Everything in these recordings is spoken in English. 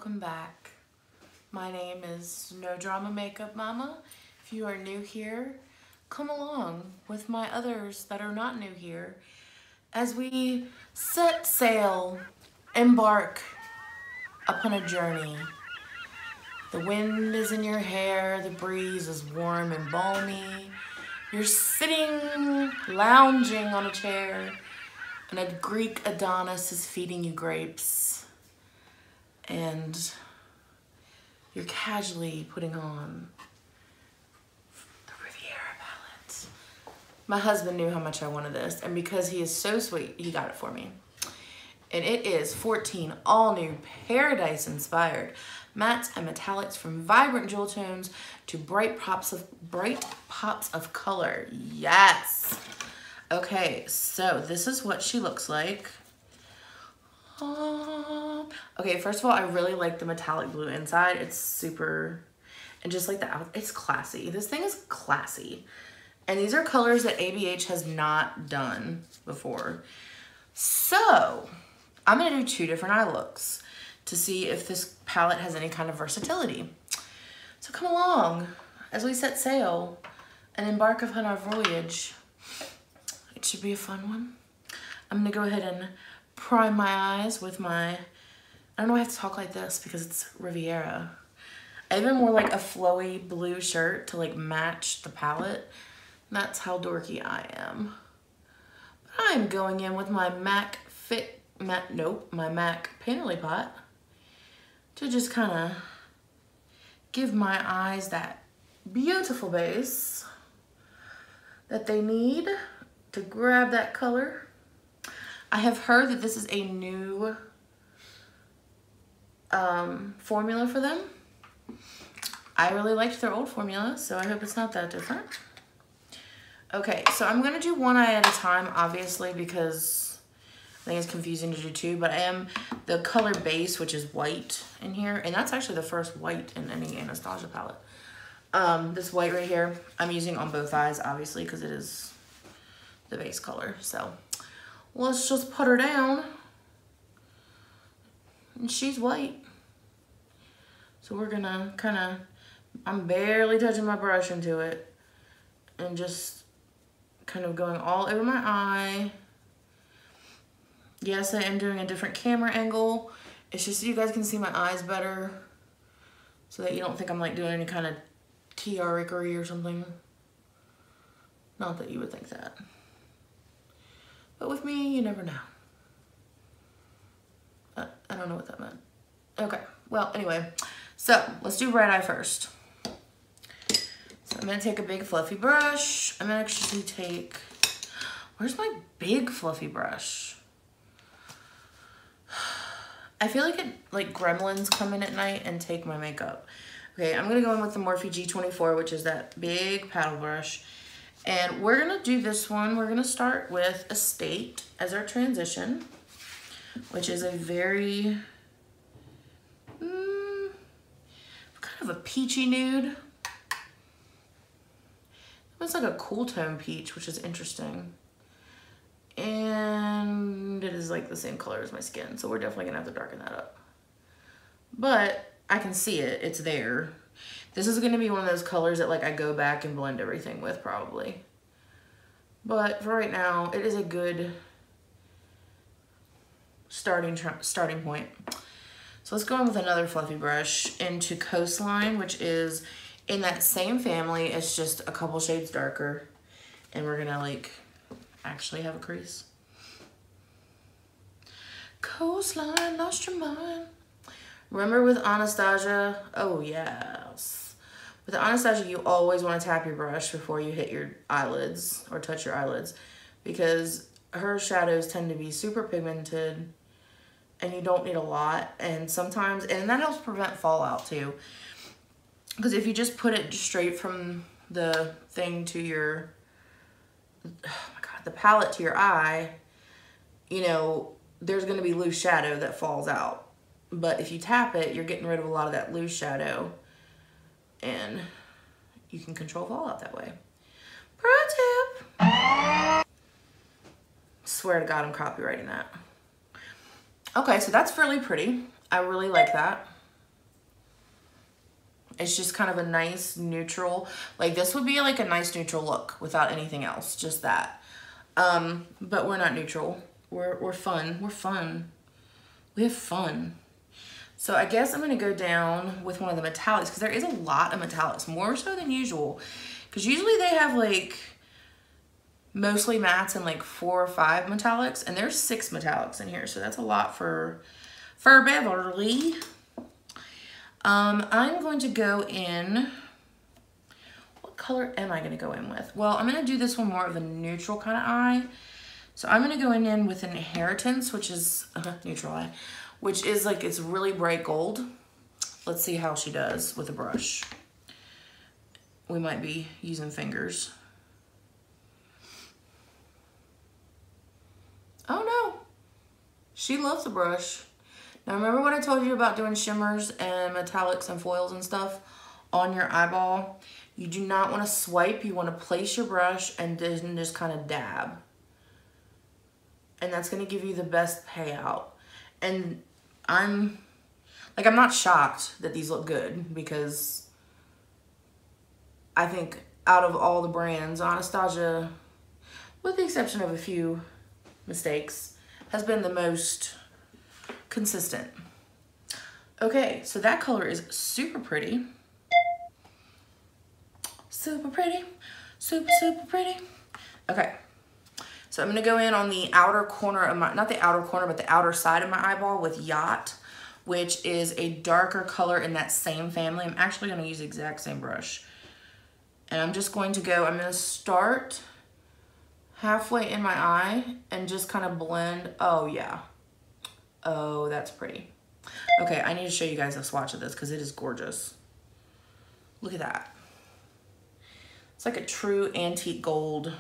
welcome back. My name is Nodramamakeupmama. If you are new here, come along with my others that are not new here as we set sail, embark upon a journey. The wind is in your hair, the breeze is warm and balmy. You're sitting, lounging on a chair, and a Greek Adonis is feeding you grapes. And you're casually putting on the Riviera palette. My husband knew how much I wanted this, and because he is so sweet, he got it for me. And it is 14 all-new Paradise-inspired mattes and metallics, from vibrant jewel tones to bright pops of color. Yes. Okay, so this is what she looks like. Okay, first of all, I really like the metallic blue inside. It's super, and just like the out, it's classy. This thing is classy. And these are colors that ABH has not done before. So I'm gonna do two different eye looks to see if this palette has any kind of versatility. So come along as we set sail and embark upon our voyage. It should be a fun one. I'm gonna go ahead and prime my eyes with my, I don't know why I have to talk like this because it's Riviera. I even wore like a flowy blue shirt to like match the palette. That's how dorky I am. But I'm going in with my MAC Painterly Pot to just kind of give my eyes that beautiful base that they need to grab that color. I have heard that this is a new formula for them. I really liked their old formula, so I hope it's not that different. Okay, so I'm gonna do one eye at a time, obviously, because I think it's confusing to do two, but I am the color base, which is white in here, and that's actually the first white in any Anastasia palette. This white right here, I'm using on both eyes, obviously, because it is the base color. So let's just put her down. And she's white. So we're gonna kind of, I'm barely touching my brush into it and just kind of going all over my eye. Yes, I am doing a different camera angle. It's just so you guys can see my eyes better, so that you don't think I'm like doing any kind of tiara-ickery or something. Not that you would think that. But with me, you never know. I don't know what that meant. Okay, well, anyway. So, let's do right eye first. So, I'm gonna take a big fluffy brush. I'm gonna actually take, where's my big fluffy brush? I feel like gremlins come in at night and take my makeup. Okay, I'm gonna go in with the Morphe G24, which is that big paddle brush. And we're gonna do this one. We're gonna start with Estate as our transition, which is a very, kind of a peachy nude. It's like a cool tone peach, which is interesting. And it is like the same color as my skin, so we're definitely gonna have to darken that up. But I can see it, it's there. This is gonna be one of those colors that like I go back and blend everything with probably. But for right now, it is a good starting point. So let's go in with another fluffy brush into Coastline, which is in that same family. It's just a couple shades darker. And we're gonna like actually have a crease. Coastline, lost your mind. Remember with Anastasia? Oh yes. With Anastasia, you always want to tap your brush before you hit your eyelids or touch your eyelids, because her shadows tend to be super pigmented and you don't need a lot. And sometimes, and that helps prevent fallout too. Because if you just put it straight from the thing to your, oh my God, the palette to your eye, you know, there's going to be loose shadow that falls out. But if you tap it, you're getting rid of a lot of that loose shadow, and you can control fallout that way. Pro tip. Swear to God, I'm copywriting that. Okay, so that's fairly pretty. I really like that. It's just kind of a nice neutral, like this would be like a nice neutral look without anything else, just that. But we're not neutral. We're fun. We're fun. We have fun. So I guess I'm gonna go down with one of the metallics because there is a lot of metallics, more so than usual. Because usually they have like mostly mattes and like 4 or 5 metallics, and there's 6 metallics in here, so that's a lot for Beverly. I'm going to go in, what color am I going to go in with? Well, I'm going to do this one more of a neutral kind of eye. So I'm going to go in with Inheritance, which is neutral eye, which is like, it's really bright gold. Let's see how she does with a brush. We might be using fingers. Oh no, she loves the brush. Now remember what I told you about doing shimmers and metallics and foils and stuff on your eyeball? You do not want to swipe, you want to place your brush and then just kind of dab. And that's going to give you the best payout. And I'm not shocked that these look good because I think out of all the brands, Anastasia, with the exception of a few mistakes, has been the most consistent. Okay, so that color is super pretty. Super pretty. Super, super pretty. Okay, so I'm gonna go in on the outer corner of my, not the outer corner, but the outer side of my eyeball with Yacht, which is a darker color in that same family. I'm actually gonna use the exact same brush. And I'm just going to go, I'm gonna start halfway in my eye and just kind of blend. Oh yeah. Oh, that's pretty. Okay, I need to show you guys a swatch of this because it is gorgeous. Look at that. It's like a true antique gold.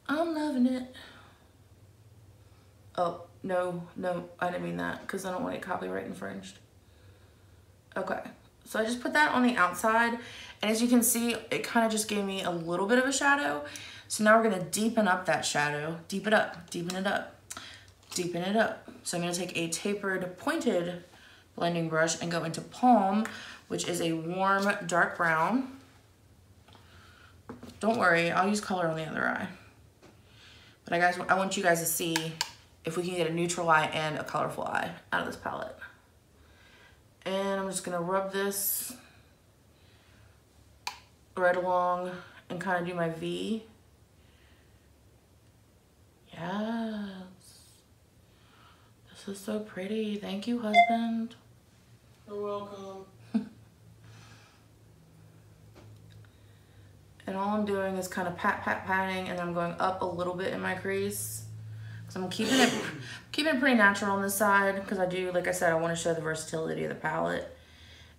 I'm loving it. Oh, no, I didn't mean that because I don't want it copyright infringed. Okay, so I just put that on the outside, and as you can see, it kind of just gave me a little bit of a shadow. So now we're gonna deepen up that shadow. Deepen it up, deepen it up, deepen it up. So I'm gonna take a tapered, pointed blending brush and go into Palm, which is a warm, dark brown. Don't worry, I'll use color on the other eye. But I want you guys to see if we can get a neutral eye and a colorful eye out of this palette. And I'm just gonna rub this right along and kind of do my V. Yes. This is so pretty. Thank you, husband. You're welcome. And all I'm doing is kind of patting, and I'm going up a little bit in my crease. So I'm keeping it pretty natural on this side because I do, like I said, I want to show the versatility of the palette.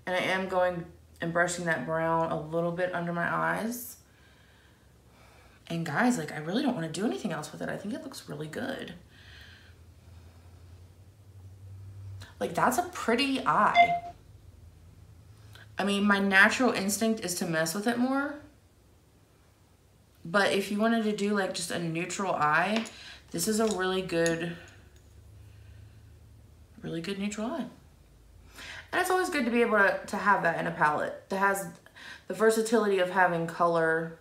And I am going and brushing that brown a little bit under my eyes. And guys, like, I really don't want to do anything else with it. I think it looks really good. Like, that's a pretty eye. I mean, my natural instinct is to mess with it more. But if you wanted to do like just a neutral eye, this is a really good neutral eye. And it's always good to be able to have that in a palette that has the versatility of having color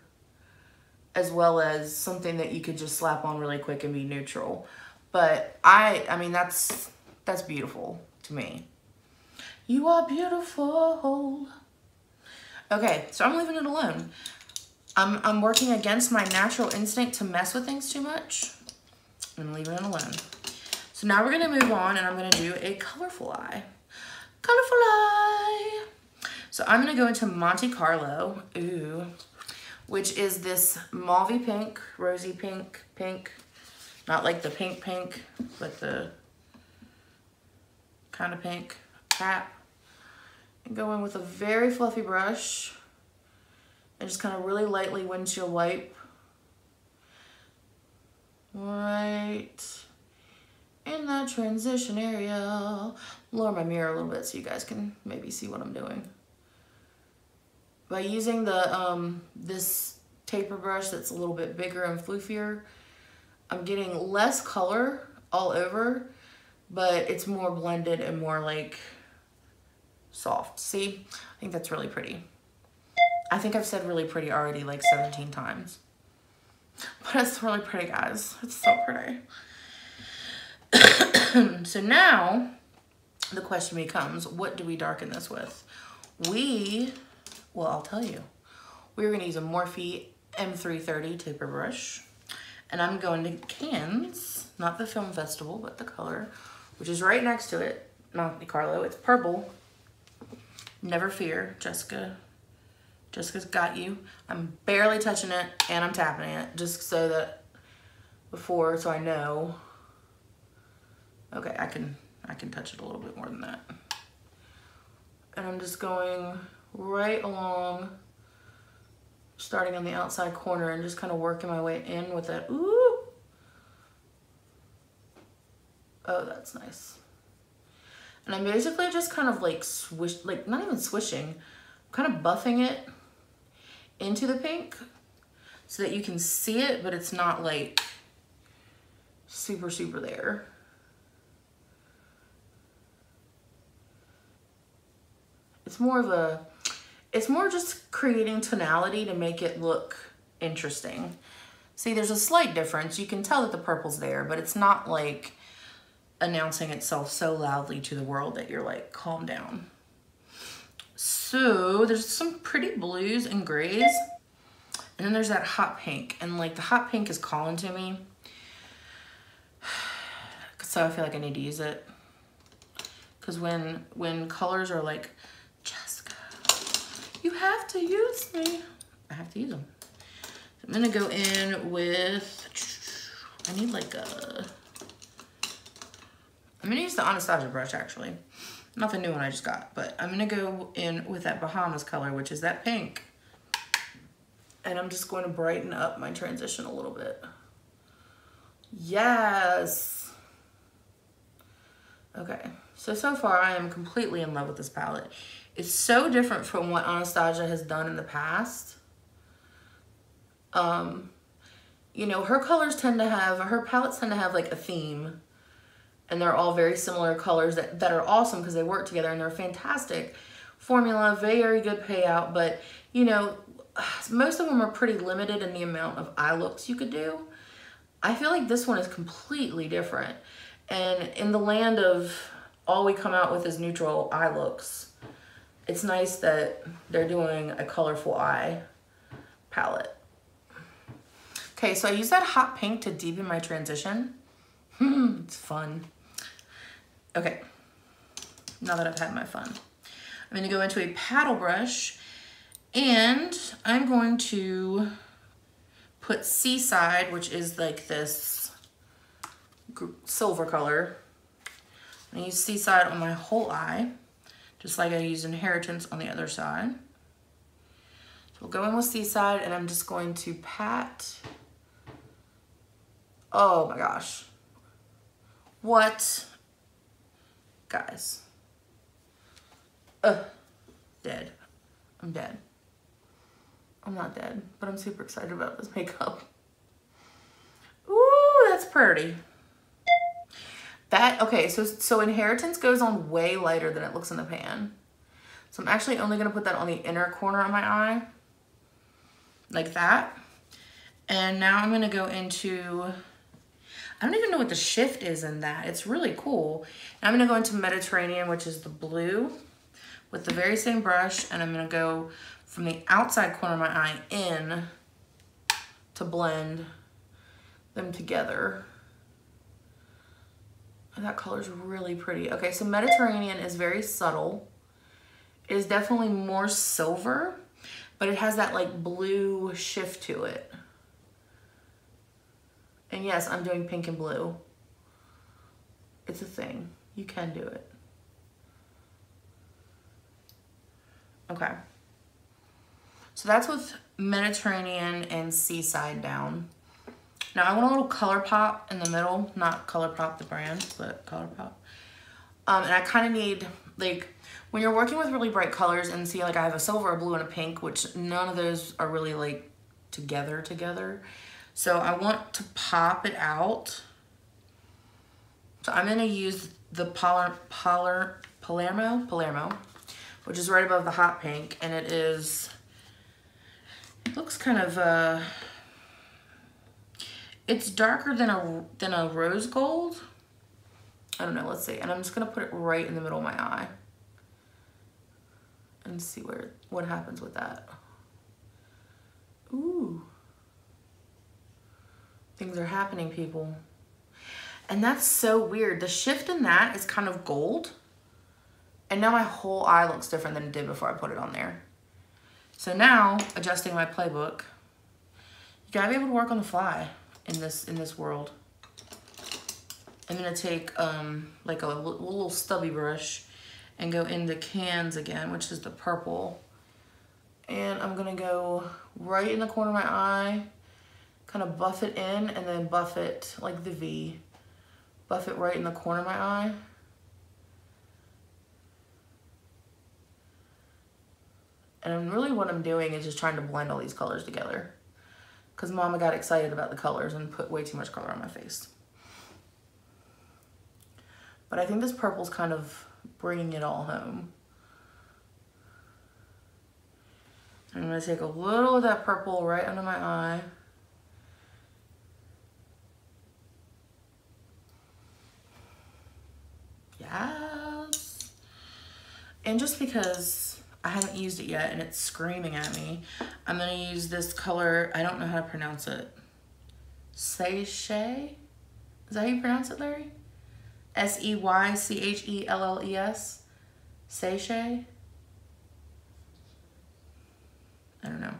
as well as something that you could just slap on really quick and be neutral. But I mean, that's beautiful to me. You are beautiful. Okay, so I'm leaving it alone. I'm working against my natural instinct to mess with things too much. I'm leaving it alone. So now we're gonna move on, and I'm gonna do a colorful eye. Colorful eye. So I'm gonna go into Monte Carlo, ooh, which is this mauvey pink, rosy pink, not like the pink, but the kind of pink cap. And go in with a very fluffy brush and just kind of really lightly windshield wipe right in that transition area. Lower my mirror a little bit so you guys can maybe see what I'm doing. By using the this taper brush that's a little bit bigger and floofier, I'm getting less color all over, but it's more blended and more like soft. See, I think that's really pretty. I think I've said really pretty already like 17 times. But it's really pretty, guys. It's so pretty. So now the question becomes, what do we darken this with? Well, I'll tell you. We're gonna use a Morphe M330 taper brush. And I'm going to Cannes, not the film festival, but the color, which is right next to it. Not Carlo, it's purple. Never fear, Jessica's got you. I'm barely touching it and I'm tapping it just so that so I know. Okay, I can touch it a little bit more than that. And I'm just going right along, starting on the outside corner and just kind of working my way in with it. Ooh. Oh, that's nice. And I'm basically just kind of like not even swishing, kind of buffing it into the pink so that you can see it, but it's not like super, super there. It's more just creating tonality to make it look interesting. See, there's a slight difference. You can tell that the purple's there, but it's not like announcing itself so loudly to the world that you're like, calm down. So there's some pretty blues and grays. And then there's that hot pink. And like the hot pink is calling to me. So I feel like I need to use it. Because when colors are like, Jessica, you have to use me. I have to use them. So I'm gonna go in with, I need like I'm gonna use the Anastasia brush actually. Not the new one I just got, but I'm gonna go in with that Bahamas color, which is that pink. And I'm just going to brighten up my transition a little bit. Yes. Okay, so far I am completely in love with this palette. It's so different from what Anastasia has done in the past. You know, her palettes tend to have like a theme. And they're all very similar colors that are awesome because they work together and they're fantastic formula, very good payout. But, you know, most of them are pretty limited in the amount of eye looks you could do. I feel like this one is completely different. And in the land of all we come out with is neutral eye looks, it's nice that they're doing a colorful eye palette. Okay, so I use that hot pink to deepen my transition. It's fun. Okay, now that I've had my fun, I'm gonna go into a paddle brush and I'm going to put Seaside, which is like this silver color. I'm gonna use Seaside on my whole eye, just like I used Inheritance on the other side. So we'll go in with Seaside and I'm just going to pat. Oh my gosh. What? Guys. Dead. I'm dead. I'm not dead, but I'm super excited about this makeup. Ooh, that's pretty. Okay, so Inheritance goes on way lighter than it looks in the pan. So I'm actually only gonna put that on the inner corner of my eye. Like that. And now I'm gonna go into, I don't even know what the shift is in that. It's really cool. Now I'm gonna go into Mediterranean, which is the blue, with the very same brush, and I'm gonna go from the outside corner of my eye in to blend them together. And that color's really pretty. Okay, so Mediterranean is very subtle. It is definitely more silver, but it has that like blue shift to it. And yes, I'm doing pink and blue. It's a thing. You can do it. Okay. So that's with Mediterranean and Seaside down. Now I want a little color pop in the middle. Not ColourPop the brand, but ColourPop. And I kind of need, like, when you're working with really bright colors and see, like, I have a silver, a blue, and a pink, which none of those are really, like, together. So I want to pop it out. So I'm gonna use the Palermo. which is right above the hot pink, and it looks kind of, it's darker than a rose gold. I don't know, let's see. And I'm just gonna put it right in the middle of my eye and see what happens with that. Ooh. Things are happening, people. And that's so weird. The shift in that is kind of gold. And now my whole eye looks different than it did before I put it on there. So now, adjusting my playbook, you gotta be able to work on the fly in this world. I'm gonna take like a little stubby brush and go into cans again, which is the purple. And I'm gonna go right in the corner of my eye, kind of buff it in, and then buff it like the V. Buff it right in the corner of my eye. And really what I'm doing is just trying to blend all these colors together, because Mama got excited about the colors and put way too much color on my face. But I think this purple's kind of bringing it all home. I'm gonna take a little of that purple right under my eye. Yes. And just because I haven't used it yet and it's screaming at me, I'm gonna use this color. I don't know how to pronounce it. Seychelles? Is that how you pronounce it, Larry? S-E-Y-C-H-E-L-L-E-S? Seychelles? I don't know.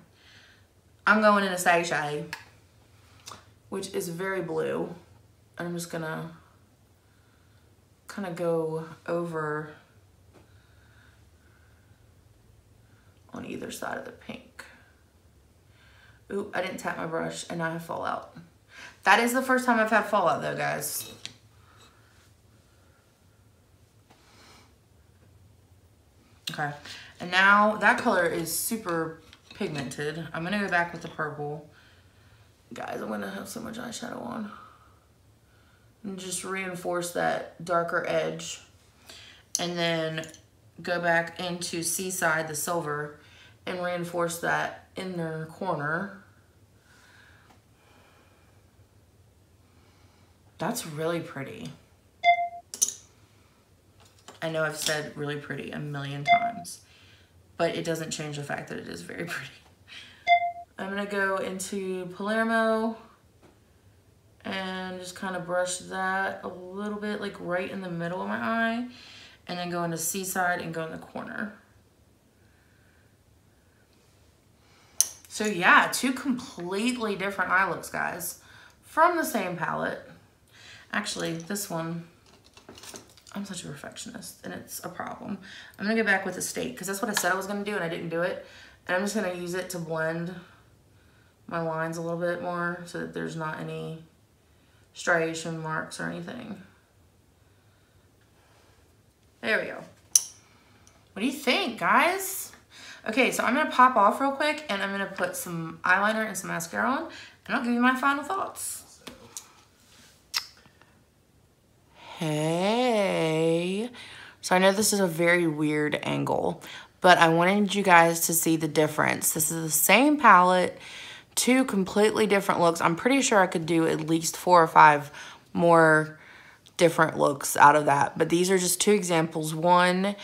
I'm going in a Seychelles, which is very blue. I'm just gonna kind of go over on either side of the pink. Ooh, I didn't tap my brush and I have fallout. That is the first time I've had fallout though, guys. Okay, and now that color is super pigmented. I'm gonna go back with the purple. Guys, I'm gonna have so much eyeshadow on. And just reinforce that darker edge. And then go back into Seaside, the silver, and reinforce that inner corner. That's really pretty. I know I've said really pretty a million times, but it doesn't change the fact that it is very pretty. I'm gonna go into Palermo and just kind of brush that a little bit, like right in the middle of my eye, and then go into Seaside and go in the corner. So yeah, two completely different eye looks, guys, from the same palette. Actually, this one, I'm such a perfectionist and it's a problem. I'm gonna go back with Estate because that's what I said I was gonna do and I didn't do it. And I'm just gonna use it to blend my lines a little bit more so that there's not any striation marks or anything. There we go. What do you think, guys? Okay, so I'm gonna pop off real quick and I'm gonna put some eyeliner and some mascara on and I'll give you my final thoughts. Hey. So I know this is a very weird angle, but I wanted you guys to see the difference. This is the same palette, two completely different looks. I'm pretty sure I could do at least 4 or 5 more different looks out of that, but these are just 2 examples. One,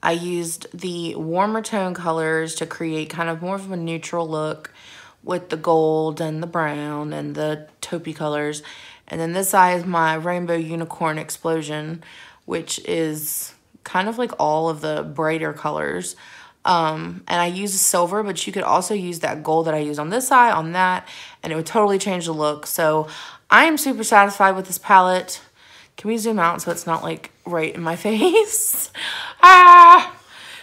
I used the warmer tone colors to create kind of more of a neutral look with the gold and the brown and the taupey colors. And then this eye is my Rainbow Unicorn Explosion, which is kind of like all of the brighter colors. And I use silver, but you could also use that gold that I use on this eye, on that, and it would totally change the look. So I am super satisfied with this palette. Can we zoom out so it's not like right in my face?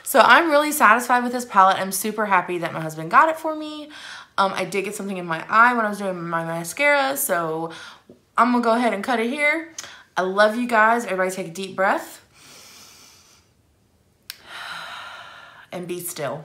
So I'm really satisfied with this palette. I'm super happy that my husband got it for me. I did get something in my eye when I was doing my mascara, so I'm gonna go ahead and cut it here. I love you guys. Everybody take a deep breath and be still.